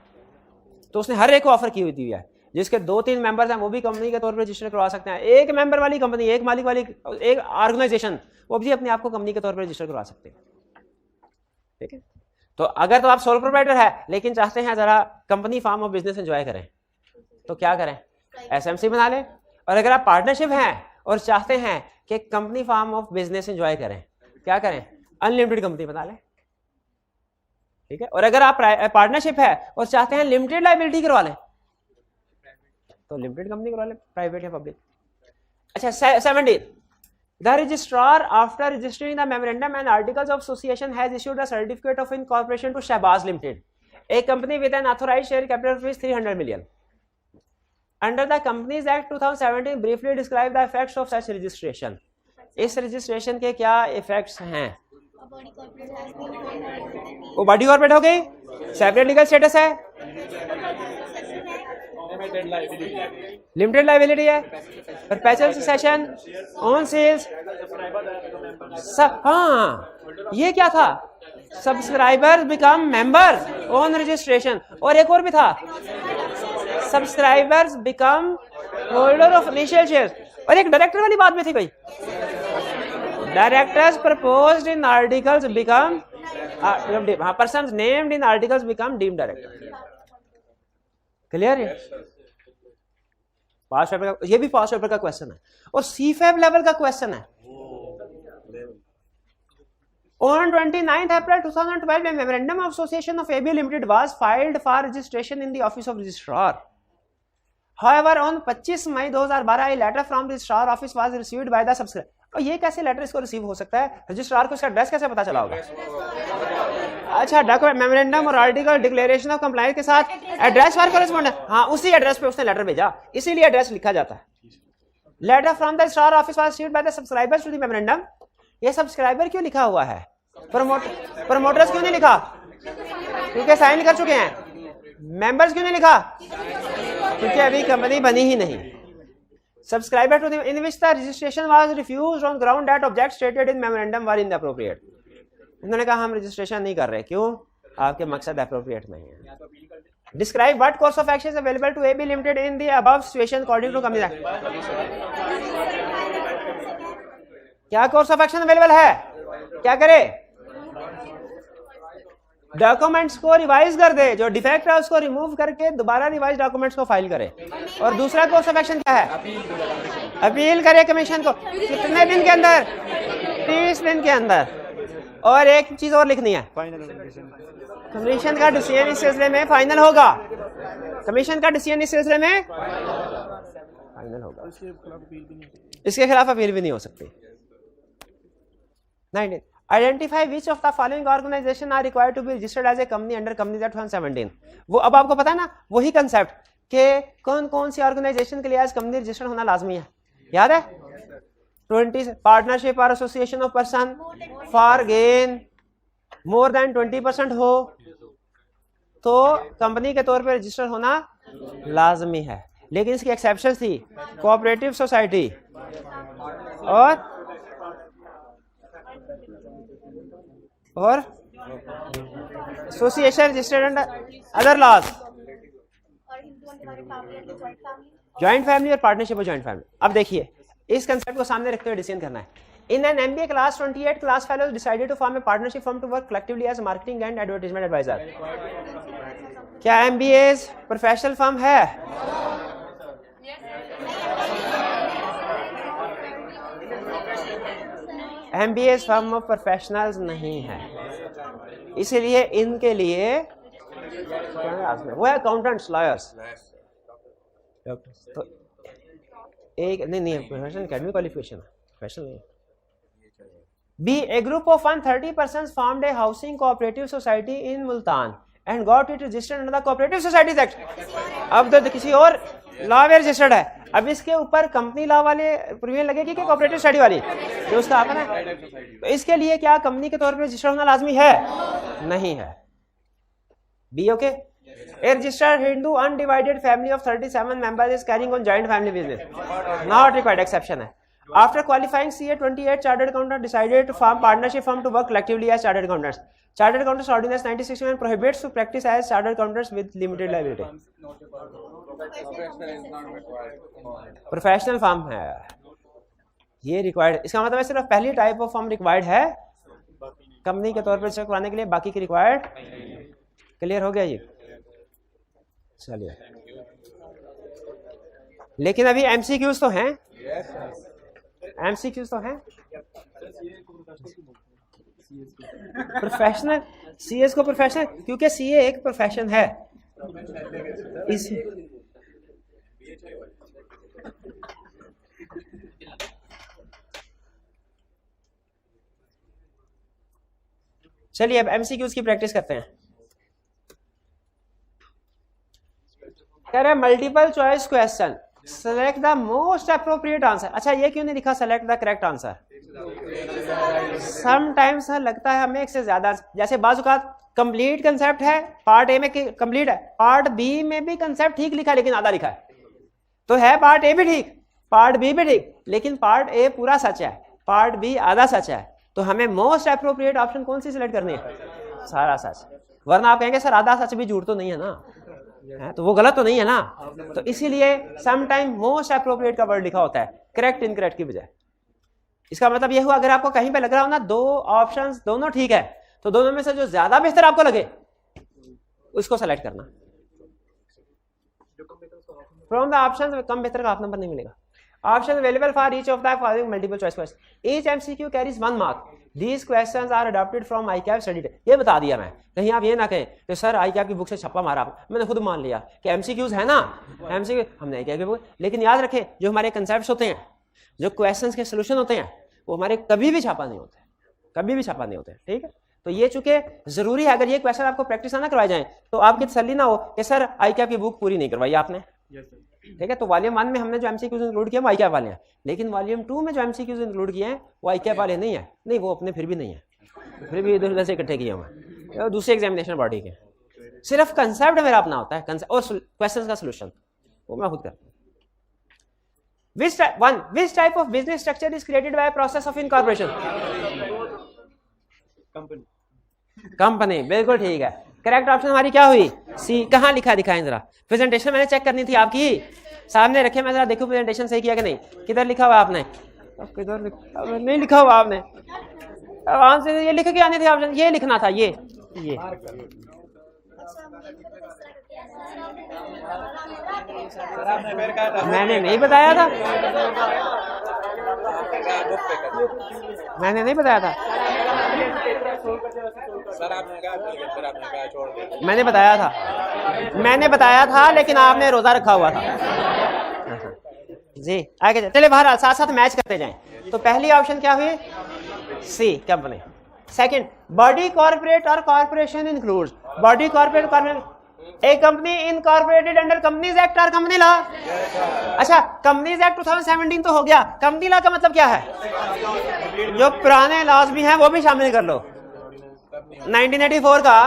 तो उसने हर एक को ऑफर की हुई है। जिसके 2-3 मेंबर्स हैं वो भी कंपनी के तौर पर रजिस्टर करवा सकते हैं। एक मेंबर वाली कंपनी, एक मालिक वाली एक ऑर्गेनाइजेशन, वो भी अपने आप को कंपनी के तौर पर रजिस्टर करवा सकते हैं, ठीक है। तो अगर तो आप सोल प्रोप्राइटर है लेकिन चाहते हैं जरा company form of business enjoy करें तो क्या करें? एसएमसी बना लें। और अगर आप पार्टनरशिप हैं और चाहते हैं कि company form of business enjoy करें, क्या करें? अनलिमिटेड कंपनी बना लें, ठीक है। और अगर आप पार्टनरशिप है और चाहते हैं लिमिटेड लायबिलिटी करवा लें तो लिमिटेड कंपनी करवा लें, प्राइवेट या पब्लिक। अच्छा 17, the registrar after registering the memorandum and articles of association has issued a certificate of incorporation to Shahbaz limited, a company with an authorised share capital rupees 300 million. Under the companies act 2017 briefly describe the effects of such registration. इस registration के क्या effects हैं? वो body corporate हो गई, separate legal status है, limited liability है, perpetual succession, own seals. हाँ, ये क्या था? Subscriber become member on registration. और एक और भी था, subscribers become holder of initial shares. और एक डायरेक्टर वाली बात भी थी कोई, directors proposed in articles become persons named in articles become deemed director. Clear है? पास पेपर का, ये भी पास पेपर का क्वेश्चन है और सीफैब लेवल का क्वेश्चन है। On 29th April 2012, a memorandum of association of AB Limited was filed for registration in the office of registrar. However, on 25 May 2012, a letter from registrar office was received by the subscriber. और ये कैसे letter इसको receive हो सकता है? Registrar को इसका address कैसे पता चला होगा? अच्छा, डॉक्यूमेंट मेमोरेंडम और आर्टिकल डिक्लेरेशन ऑफ कंप्लायंस के साथ एड्रेस फॉर कॉरेस्पॉन्डेंस, हाँ उसी एड्रेस पे उसने लेटर भेजा, इसीलिए एड्रेस लिखा जाता है। Letter from the registrar office was received by the subscribers to the memorandum. ये सब्सक्राइबर क्यों लिखा हुआ है? प्रमोटर्स क्यों नहीं लिखा? क्योंकि साइन कर चुके हैं। मेंबर्स क्यों नहीं लिखा? क्योंकि अभी कंपनी बनी ही नहीं। Subscriber to the in which the registration was refused on ground that objects stated in memorandum were inappropriate. उन्होंने कहा हम रजिस्ट्रेशन नहीं कर रहे, क्यों? आपके मकसद एप्रोप्रिएट नहीं है। Describe what course of action is available to AB Limited in the above situation according to Companies Act. क्या कोर्स ऑफ एक्शन अवेलेबल है? क्या करे? डॉक्यूमेंट्स को रिवाइज कर दे, जो डिफेक्ट है उसको रिमूव करके दोबारा रिवाइज डॉक्यूमेंट्स को फाइल करे। और दूसरा कोर्स ऑफ एक्शन क्या है? अपील करे कमीशन को। कितने दिन के अंदर? 30 दिन के अंदर। और एक चीज और लिखनी है, कमीशन का डिसीजन इस सिलसिले में फाइनल होगा। कमीशन का डिसीजन इस सिलसिले में फाइनल होगा, इसके खिलाफ अपील भी नहीं हो सकती। नहीं, identify which of the following organisation are required to be registered as a company under companies act 2017। वो अब आपको पता है ना वही कंसेप्ट कि कौन कौन सी ऑर्गेनाइजेशन के लिए एज कंपनी रजिस्टर्ड होना लाजमी है, याद है? 20 पार्टनरशिप और association of person for gain more than 20% हो तो कंपनी के तौर पर रजिस्टर होना लाजमी है। लेकिन इसकी एक्सेप्शन थी कोऑपरेटिव सोसाइटी और association registered under other laws, joint family और पार्टनरशिप और जॉइंट फैमिली। अब देखिए इस कंसेप्ट को सामने रखते हुए डिसीजन करना है। In an MBA class 28 class fellows decided to form a partnership firm to work collectively as marketing and advertisement adviser. क्या एमबीएस प्रोफेशनल फर्म है? एमबीएस फर्म ऑफ प्रोफेशनल्स नहीं है, इसीलिए इनके लिए वो है अकाउंटेंट्स, लॉयर्स। तो एक नहीं प्रोफेशनल एकेडमिक क्वालिफिकेशन प्रोफेशनल नहीं। B a group of 130 persons formed a housing cooperative society in Multan and got it registered under the Cooperative Societies Act। अब तो किसी और लॉ में रजिस्टर्ड है। अब इसके ऊपर कंपनी लॉ वाले प्रीमियम लगेगी कि कोऑपरेटिव सोसाइटी वाली, जो उसका आपन है। तो इसके लिए क्या कंपनी के तौर पर रजिस्टर्ड होना लाजमी है? नहीं है। B okay. A registered Hindu undivided family of 37 members is carrying on joint family business. Not required, exception है। After qualifying CA 28 chartered accountant decided to form partnership firm to work collectively as chartered accountants. Chartered Accountants Ordinance 1961 prohibits to practice as chartered accountants with limited liability. Professional firm है, ये required। इसका मतलब है सिर्फ पहली type of firm required है company के तौर पर रजिस्टर करवाने के लिए, बाकी की रिक्वायर्ड। क्लियर हो गया ये? चलिए, लेकिन अभी एमसीक्यूज तो हैं, एमसीक्यूज तो हैं। प्रोफेशनल सीएस को प्रोफेशनल, क्योंकि सीए एक प्रोफेशन है। इस चलिए अब एमसीक्यूज की प्रैक्टिस करते हैं। कह रहे multiple choice question, select the most appropriate answer. अच्छा ये क्यों नहीं लिखा select the correct answer? Sometimes लगता है हमें एक से ज्यादा, जैसे बाजुकात कंप्लीट कंसेप्ट है, पार्ट ए में कंप्लीट है, पार्ट बी में भी कंसेप्ट ठीक लिखा है लेकिन आधा लिखा है। तो है पार्ट ए भी ठीक, पार्ट बी भी ठीक, लेकिन पार्ट ए पूरा सच है, पार्ट बी आधा सच है। तो हमें मोस्ट अप्रोप्रिएट ऑप्शन कौन सी सिलेक्ट करनी है? सारा सच। वरना आप कहेंगे सर आधा सच भी झूठ तो नहीं है ना, है तो वो गलत तो नहीं है ना। तो इसीलिए समटाइम मोस्ट अप्रोप्रिएट का वर्ड लिखा होता है करेक्ट इनकरेक्ट की बजाय। इसका मतलब ये हुआ अगर आपको कहीं पे लग रहा हो ना दो ऑप्शंस दोनों ठीक है, तो दोनों में से जो ज्यादा बेहतर आपको लगे उसको सेलेक्ट करना। फ्रॉम द ऑप्शंस कम बेहतर का आप नंबर नहीं मिलेगा। Option available for each of the following multiple choice question, each MCQ carries 1 mark, These questions are adopted from ICAP study test. ये बता दिया मैं, कहीं आप ये ना कहें कि सर ICAP की बुक से छप्पा मारा आप। मैंने खुद मान लिया कि एमसीक्यूज है ना, एमसीक्यू हमने ICAP की बुक। लेकिन याद रखें जो हमारे कंसेप्ट्स होते हैं, जो क्वेश्चंस के सोल्यूशन होते हैं, वो हमारे कभी भी छापा नहीं होते, कभी भी छापा नहीं होते। ठीक है, तो ये चूंकि जरूरी है, अगर ये क्वेश्चन आपको प्रैक्टिस ना करवाए जाए तो आपकी तसल्ली ना हो कि सर ICAP की बुक पूरी नहीं करवाई आपने। ठीक है, तो वॉल्यूम 1 में हमने जो एमसीक्यूज इंक्लूड किया वो ICAP वाले हैं, लेकिन वॉल्यूम 2 में जो एमसीक्यूज इंक्लूड किए हैं वो ICAP वाले नहीं है। नहीं, वो अपने फिर भी नहीं है, फिर भी इधर उधर से इकट्ठे किए हुए दूसरे एग्जामिनेशन बॉडी के। सिर्फ कंसेप्ट मेरा अपना होता है, कंसेप्ट और क्वेश्चंस का सॉल्यूशन वो मैं खुद करता हूं। Which type of business structure is created by a process of incorporation? Company, बिल्कुल ठीक है। करेक्ट ऑप्शन हमारी क्या हुई? सी। कहाँ लिखा दिखाएं जरा, प्रेजेंटेशन मैंने चेक करनी थी आपकी, सामने रखे, मैं जरा देखूं प्रेजेंटेशन सही किया कि नहीं। किधर लिखा हुआ आपने? किधर नहीं लिखा हुआ आपने? आंसर ये लिख के आने थे ऑप्शन, ये लिखना था, ये मैंने नहीं बताया था, मैंने नहीं बताया था, मैंने बताया था लेकिन आपने रोजा रखा हुआ था जी। आगे चले, बाहर साथ साथ मैच करते जाएं। तो पहली ऑप्शन क्या हुई? C company. Second, body corporate और corporation includes body corporate a company incorporated under companies act और कंपनी लॉ। अच्छा, कंपनीज एक्ट 2017 तो हो गया, कंपनी लॉ का मतलब क्या है? जो पुराने लॉज भी हैं वो भी शामिल कर लो, 1984 का,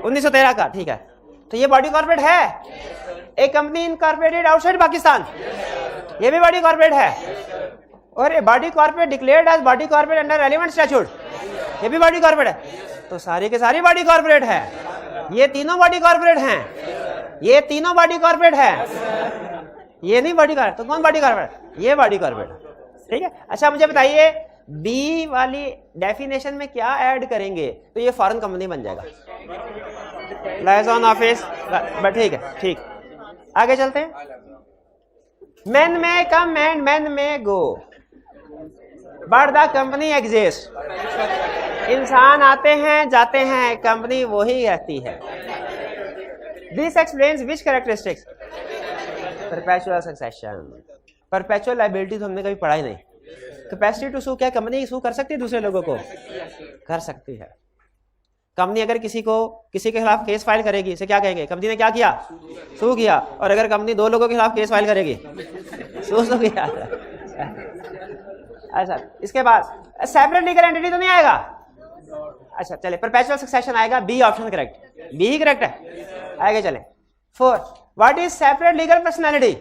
1913 का, ठीक है। तो ये बॉडी कॉर्पोरेट है। एक कंपनी इनकॉर्पोरेटेड आउटसाइड पाकिस्तान, ये भी बॉडी कॉर्पोरेट है। और body corporate declared as body corporate under relevant statute, ये भी बॉडी कॉर्पोरेट है। तो सारी के सारी बॉडी कॉर्पोरेट है। ये तीनों बॉडी कॉर्पोरेट हैं, ये तीनों बॉडी कॉर्पोरेट है। ये नहीं बॉडी कॉर्पोरेट, तो कौन बॉडी कॉर्पोरेट? ये बॉडी कॉर्पोरेट, ठीक है। अच्छा मुझे बताइए, बी वाली डेफिनेशन में क्या ऐड करेंगे तो ये फॉरेन कंपनी बन जाएगा, लाइजॉन ऑफिस, बट ठीक है, ठीक। आगे चलते हैं। मैन में कम एंड मैन में go but the company exist. इंसान आते हैं जाते हैं, कंपनी वही रहती है। This explains which characteristics? Perpetual succession. Perpetual liability तो हमने कभी पढ़ा ही नहीं। कैपेसिटी टू सू, क्या कंपनी सू कर सकती है दूसरे लोगों को? कर सकती है। कंपनी अगर किसी के खिलाफ केस फाइल करेगी, इसे क्या कहेंगे? कंपनी ने क्या किया? सू किया। और अगर कंपनी दो लोगों के खिलाफ केस फाइल करेगी, सू किया। अच्छा, इसके बाद सेपरेट लीगल एंटिटी तो नहीं आएगा। अच्छा चले, परपेचुअल सक्सेशन आएगा। बी ऑप्शन करेक्ट, बी ही करेक्ट है। आगे चले। 4, what is separate legal personality?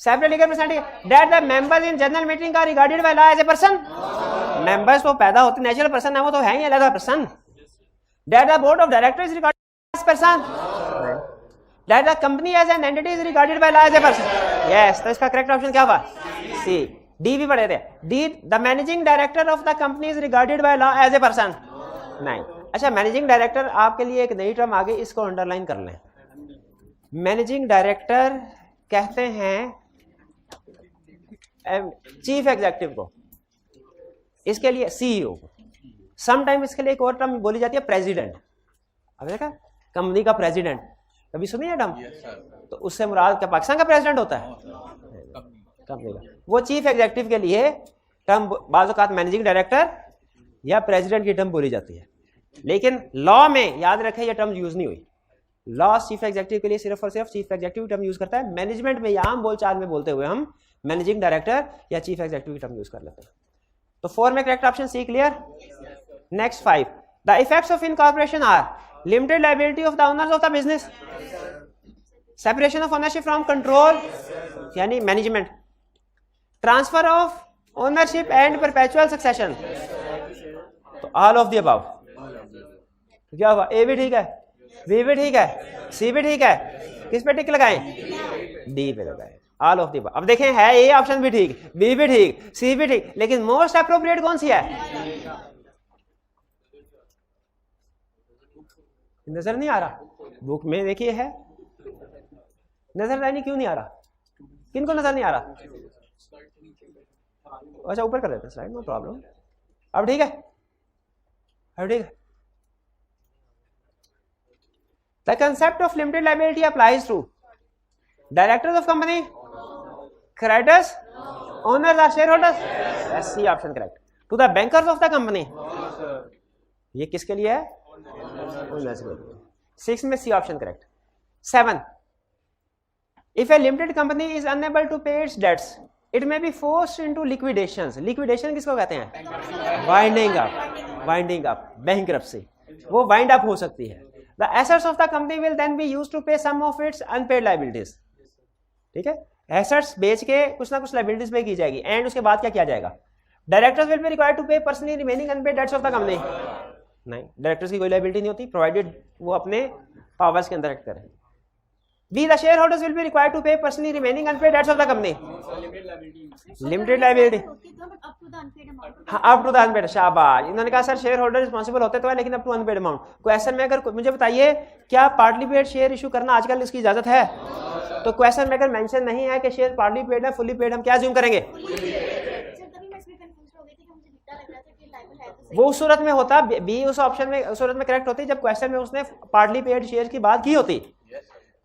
Separate legal personality that the members in general meeting are regarded by law as a person. Members तो पैदा होते नेचुरल पर्सन है, वो तो है ही अलग person. That the board of directors regarded as person. That the company as an entity is regarded by law as a person. Yes, तो इसका करेक्ट ऑप्शन क्या हुआ? सी। डी भी पढ़े थे। D, the managing director of the company is regarded by law as a person. नहीं। अच्छा, managing director आपके लिए एक नई टर्म आ गई, इसको अंडरलाइन कर लें। मैनेजिंग डायरेक्टर कहते हैं चीफ एग्जीक्यूटिव को, इसके लिए सीईओ को। समटाइम इसके लिए एक और टर्म बोली जाती है प्रेसिडेंट। अब देखा, कंपनी का प्रेसिडेंट कभी सुनी है टर्म? तो उससे मुराद क्या पाकिस्तान का प्रेसिडेंट होता है? कंपनी का। वो चीफ एग्जीक्यूटिव के लिए टर्म बाज़ औक़ात मैनेजिंग डायरेक्टर या प्रेसिडेंट की टर्म बोली जाती है, लेकिन लॉ में याद रखें ये टर्म यूज नहीं हुई। लॉ चीफ एग्जीक्यूटिव के लिए सिर्फ और सिर्फ चीफ एग्जीक्यूटिव टर्म यूज करता है। मैनेजमेंट में या आम बोलचाल में बोलते हुए हम मैनेजिंग डायरेक्टर या चीफ एग्जीक्यूटिव की टर्म यूज कर लेते हैं। तो 4 में correct option C clear. Next 5, the effects of incorporation are limited liability of the owners of the business, separation of ownership from control यानी management, transfer of ownership and perpetual succession. तो all of the above. क्या हुआ? ए भी ठीक है, B भी ठीक है, सी भी ठीक है। किस पे टिक लगाएं? डी पे लगाएं। All of the above. अब देखें, है ए ऑप्शन भी ठीक, बी भी ठीक, सी भी ठीक, लेकिन मोस्ट अप्रोप्रिएट कौन सी है? नजर नहीं आ रहा? बुक में देखिए है, नजर नहीं, क्यों नहीं आ रहा? किनको नजर नहीं आ रहा? अच्छा ऊपर कर देते हैं स्लाइड, नो प्रॉब्लम। अब ठीक है, अब ठीक है। The concept of limited liability applies to directors of company, creditors, owners और share holders. C option correct. To the bankers of the company, ये किसके लिए है? ओनर्स के लिए। 6 में C option correct. 7, if a limited company is unable to pay its debts it may be forced into liquidations. Liquidation किसको कहते हैं? Winding up, winding up, bankruptcy, वो वाइंड अप हो सकती है। The assets of the company will then be used to pay some of its unpaid liabilities. ठीक है, assets बेच के कुछ ना कुछ लायबिलिटीज पे की जाएगी, एंड उसके बाद क्या किया जाएगा? Directors will be required to pay personally remaining unpaid debts of the company. नहीं, डायरेक्टर्स की कोई लायबिलिटी नहीं होती, प्रोवाइडेड वो अपने पावर्स के अंदर एक्ट करें। B the share holders will be required to pay personally remaining unpaid debts of the company. Limited liability, हाँ, अप टू द अनपेड। शाबाश, इन्होंने कहा सर शेयर होल्डर रिस्पॉन्सिबल होते तो है, लेकिन up to unpaid amount. Question में अगर मुझे बताइए, क्या पार्टली पेड शेयर इशू करना आजकल इसकी इजाजत है? तो क्वेश्चन में अगर मेंशन नहीं है कि शेयर पार्टली पेड है, फुली पेड, हम क्या अज्यूम करेंगे? वो उस सूरत में होता, बी उस ऑप्शन में उस सूरत में करेक्ट होती जब क्वेश्चन में उसने पार्टली पेड शेयर की बात की होती।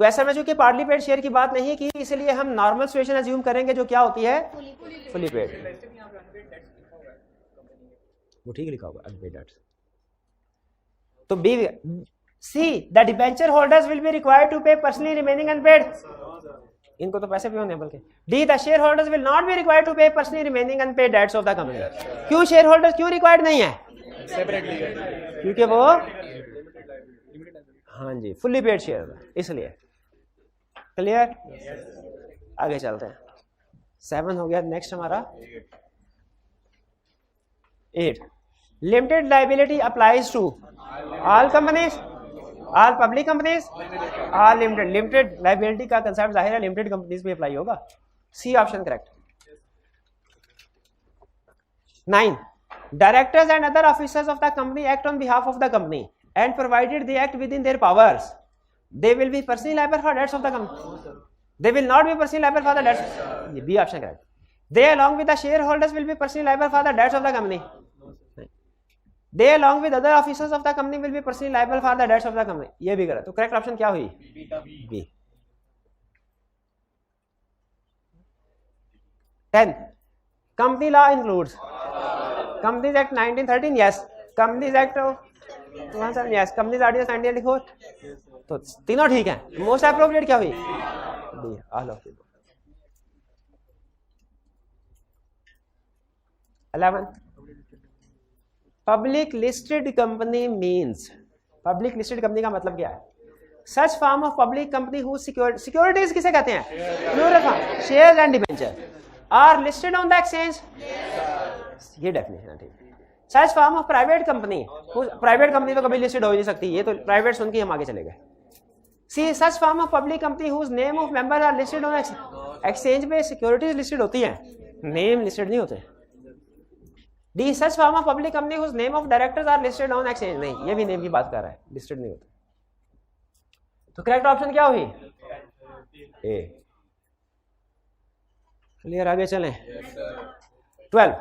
क्वेश्चन में चूंकि पार्टली पेड शेयर की बात नहीं की, इसलिए हम नॉर्मल सिचुएशन अज्यूम करेंगे जो क्या होती है? Fully paid. वो ठीक लिखा होगा अनपेड डेट्स। तो B C the debenture holders will be required to pay personally remaining unpaid, इनको तो पैसे भी होने हैं बल्कि। D the share holders will not be required to pay personally remaining unpaid debts of the company. क्यों share holders क्यों required नहीं है? क्योंकि वो हाँ जी फुल्ली पेड शेयर, इसलिए। क्लियर? आगे चलते हैं। 7 हो गया, नेक्स्ट हमारा 8। Limited liability applies to all companies, all public companies, all limited. Limited liability का कंसेप्ट जाहिर है लिमिटेड कंपनीज पे अप्लाई होगा। C option correct. 9. Directors and other officers of the company act on behalf of the company and provided they act within their powers, they will be personally liable for debts of the company. They will not be personally liable for the debts. B option correct. They along with the shareholders will be personally liable for the debts of the company. They along with other officers of the company will be personally liable for the debts of the company. ये भी गलत। तो correct option क्या हुई? B. 10. Company law includes Companies Act 1913, yes. Companies Act 2007, yes. Companies Ordinance 1984, तो तीनों ठीक हैं। मोस्ट अप्रोप्रिएट क्या हुई? B, all of them. 11. Public listed company means, public listed company का मतलब क्या है? Such form of public company whose securities किसे कहते हैं? Plural form, shares and debenture are listed on the exchange. ये डेफिनेशन है ठीक। सच form of private company, private company तो कभी लिस्टेड हो ही नहीं सकती, ये तो प्राइवेट सुन के हम आगे चले गए। C such form of public company whose name of member are listed on exchange पे सिक्योरिटीज लिस्टेड होती हैं, नेम लिस्टेड नहीं होते। D such form of public company whose name of directors are listed on exchange, नहीं ये भी name की बात कर रहा है, लिस्टेड नहीं होते। तो करेक्ट ऑप्शन क्या हुई? ए। क्लियर? आगे चलें। 12.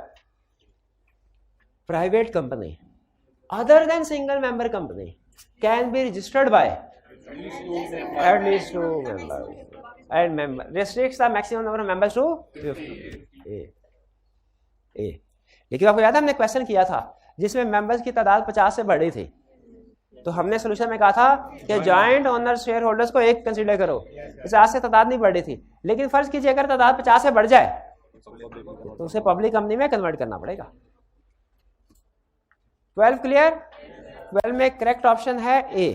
Private company other than single member company can be registered by at least 2 members and member restricts the maximum number of members to 50. A. लेकिन आपको याद है हमने क्वेश्चन किया था जिसमें मेंबर्स की तादाद 50 से बढ़ रही थी, तो हमने सोल्यूशन में कहा था कि जॉइंट ओनर शेयर होल्डर्स को एक कंसीडर करो। 50 से तादाद नहीं बढ़ रही थी, लेकिन फर्ज कीजिए अगर तादाद 50 से बढ़ जाए तो उसे पब्लिक कंपनी में कन्वर्ट करना पड़ेगा। 12 क्लियर? 12 में करेक्ट ऑप्शन है ए।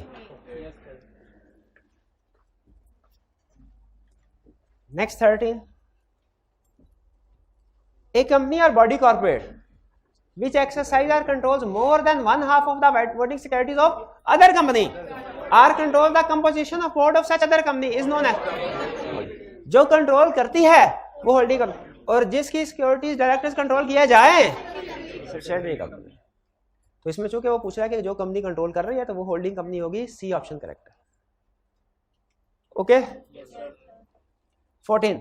Next 13. A company or body corporate which exercise or controls more than 1/2 of the voting securities of other company or controls the composition of board of such other company is known as, जो control करती है वो holding company, और जिसकी securities directors control किया जाए subsidiary company. तो इसमें चूंकि वो पूछ रहा है कि जो कंपनी कंट्रोल कर रही है तो वो होल्डिंग कंपनी होगी। सी ऑप्शन करेक्ट है। Okay. 14.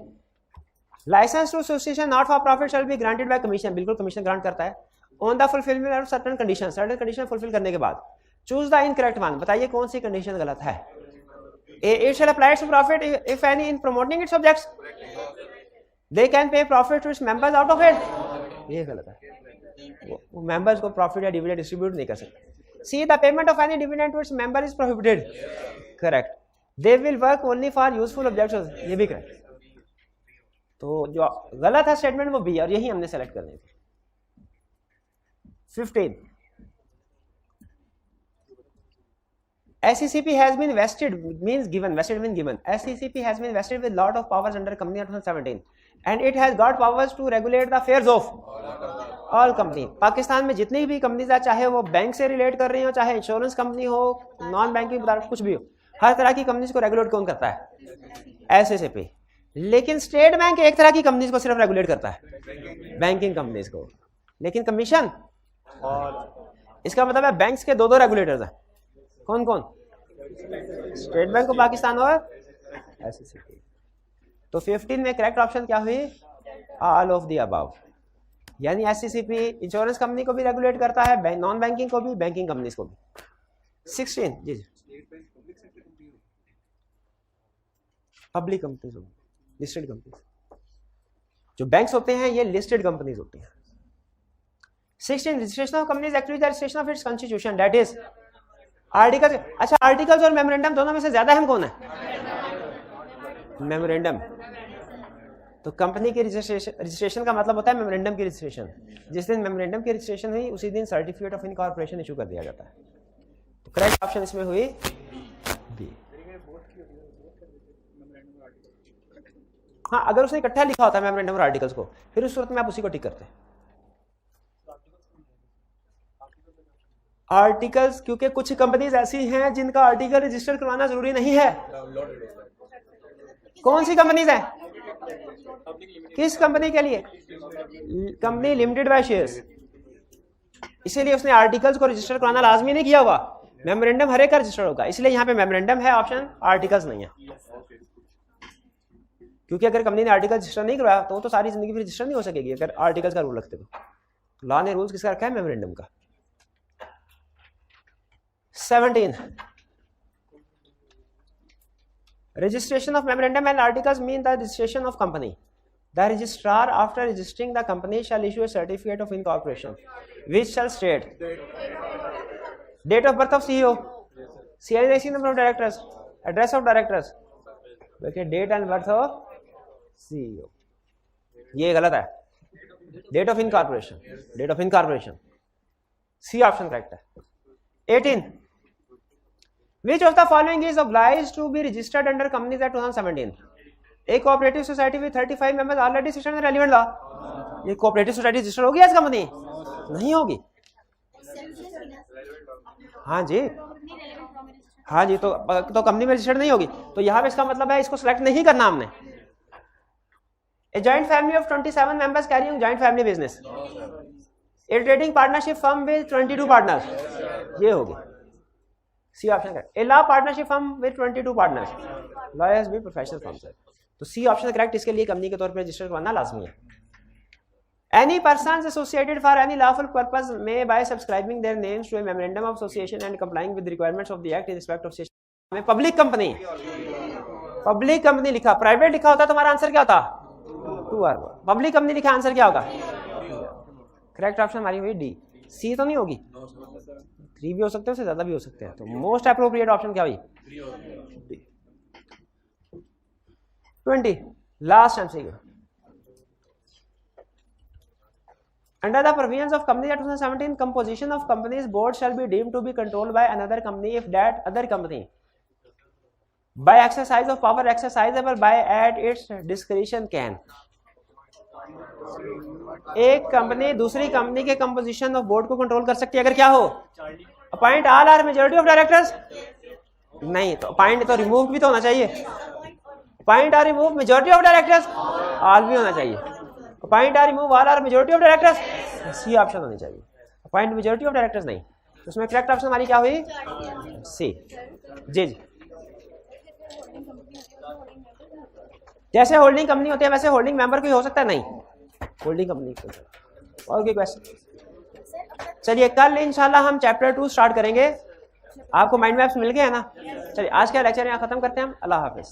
Licence to association not for profit shall be granted by commission, बिल्कुल कमीशन ग्रांट करता है on the fulfilment of certain condition, certain condition fulfil करने के बाद। चूज द इनकरेक्ट वन, बताइए कौन सी कंडीशन गलत है? A, it shall apply to profit if any in promoting its objects, they can pay profit to its members out of it, ये गलत है। वो मेंबर्स को प्रॉफिट या डिविडेंड डिस्ट्रीब्यूट नहीं कर सकते। C the payment of any dividend to its member is prohibited, correct. They will work only for useful objects, ये भी करेक्ट। तो जो गलत है स्टेटमेंट वो बी, और यही हमने सेलेक्ट करनी थी। 15. SECP has been vested means given, vested means given. SECP has been vested with lot of powers under Company Act 2017 and it has got powers to regulate the affairs of all company. Pakistan में जितनी भी companies है, चाहे वो bank से relate कर रही हो, चाहे इंश्योरेंस कंपनी हो, नॉन बैंकिंग कुछ भी हो, हर तरह की कंपनीज को रेगुलेट कौन करता है? SECP। लेकिन स्टेट बैंक एक तरह की कंपनीज को सिर्फ रेगुलेट करता है, बैंकिंग कंपनीज को, लेकिन कमीशन इसका मतलब है बैंक्स के दो रेगुलेटर्स हैं। कौन कौन? स्टेट बैंक ऑफ पाकिस्तान और SECP। तो 15 में करेक्ट ऑप्शन क्या हुई? ऑल ऑफ द अबव, यानी SECP इंश्योरेंस कंपनी को भी रेगुलेट करता है, नॉन बैंकिंग को भी, बैंकिंग कंपनीज को भी। 16 जी पब्लिक कंपनीज होगी, लिस्टेड कंपनीज। जो बैंक्स होते हैं ये लिस्टेड कंपनीज होती हैं। 16 registration of companies act with the registration of its constitution, that is article. अच्छा, आर्टिकल्स और मेमोरेंडम दोनों में से ज्यादा अहम कौन है? मेमोरेंडम। तो कंपनी की रजिस्ट्रेशन का मतलब होता है मेमोरेंडम की रजिस्ट्रेशन। जिस दिन मेमोरेंडम की रजिस्ट्रेशन हुई उसी दिन सर्टिफिकेट ऑफ इनकॉर्पोरेशन इशू कर दिया जाता है। तो करेक्ट ऑप्शन इसमें हुई बी। हाँ, अगर उसने इकट्ठा लिखा होता है मेमोरेंडम और आर्टिकल्स को, फिर उस सूरत में आप उसी को टिक करते हैं। आर्टिकल्स, क्योंकि कुछ कंपनीज ऐसी हैं जिनका आर्टिकल रजिस्टर करवाना जरूरी नहीं है। कौन सी कंपनीज है? किस कंपनी के लिए? Company limited by shares. इसीलिए उसने आर्टिकल्स को रजिस्टर कराना लाजमी नहीं किया हुआ। मेमोरेंडम हर एक का रजिस्टर होगा, इसलिए यहाँ पे मेमोरेंडम है ऑप्शन, आर्टिकल्स नहीं है। क्योंकि अगर कंपनी ने आर्टिकल रजिस्टर नहीं करवाया तो सारी जिंदगी फिर रजिस्टर नहीं हो सकेगी अगर आर्टिकल्स का रूल रखते तो। लॉ ने रूल्स किसका रखा है? मेमोरेंडम का। 17 registration of memorandum and articles mean the registration of company. The registrar after registering the company shall issue a certificate of incorporation which shall state date of birth of CEO, CIC number of directors, address of directors, okay, date and birth of CEO। ये गलत है। date of incorporation, date of incorporation, C option correct है। 18 Which of the following is obliged to be registered under Companies Act 2017? A cooperative society with 35 members already registered in the relevant law. ये cooperative society register होगी आज company? नहीं होगी। हाँ जी, हाँ जी, तो company में रजिस्टर्ड नहीं होगी। तो यहाँ पे इसका मतलब है इसको सिलेक्ट नहीं करना हमने। A joint family of 27 members carrying joint family business. A trading partnership firm with 22 partners. ये होगी। C option correct. A law partnership firm with 22 partners, lawyers भी प्रोफेशनल फर्म्स है। तो सी ऑप्शन करेक्ट। इसके लिए कंपनी के तौर पर रजिस्टर करवाना लाजमी है। Any persons associated for any lawful purpose may by subscribing their names to a memorandum of association and complying with requirements of the act in respect of में public company. Public company लिखा, private लिखा होता तो हमारा answer क्या होता? 2 आर। Public company लिखा, आंसर क्या होगा? करेक्ट ऑप्शन हमारी हुई डी। सी तो नहीं होगी, 3 भी हो सकते हैं, उससे ज्यादा भी हो सकते हैं। तो मोस्ट अप्रोप्रिएट ऑप्शन क्या हुई? 20 last MCQ. Under the provisions of Companies Act 2017, composition of companies board shall be deemed to be controlled by another company if that other company, by exercise of power exercisable by at its discretion, can। एक company दूसरी company के composition of board को control कर सकती है अगर क्या हो? Appoint all or majority of directors. नहीं, तो अपॉइंट तो रिमूव भी तो होना चाहिए। Appoint or remove majority of directors, all भी होना चाहिए। Appoint or remove all or majority of directors, C option होनी चाहिए। अपॉइंट मेजॉरिटी ऑफ डायरेक्टर्स नहीं। तो उसमें करेक्ट ऑप्शन हमारी क्या हुई? सी। जी जी, जैसे होल्डिंग कंपनी होती है वैसे होल्डिंग मेंबर भी हो सकता है। नहीं, होल्डिंग कंपनी। और कोई क्वेश्चन? चलिए, कल इंशाल्लाह हम चैप्टर 2 स्टार्ट करेंगे। आपको माइंड मैप्स मिल गया है ना? चलिए, आज का लेक्चर यहाँ खत्म करते हैं हम। अल्लाह हाफिज।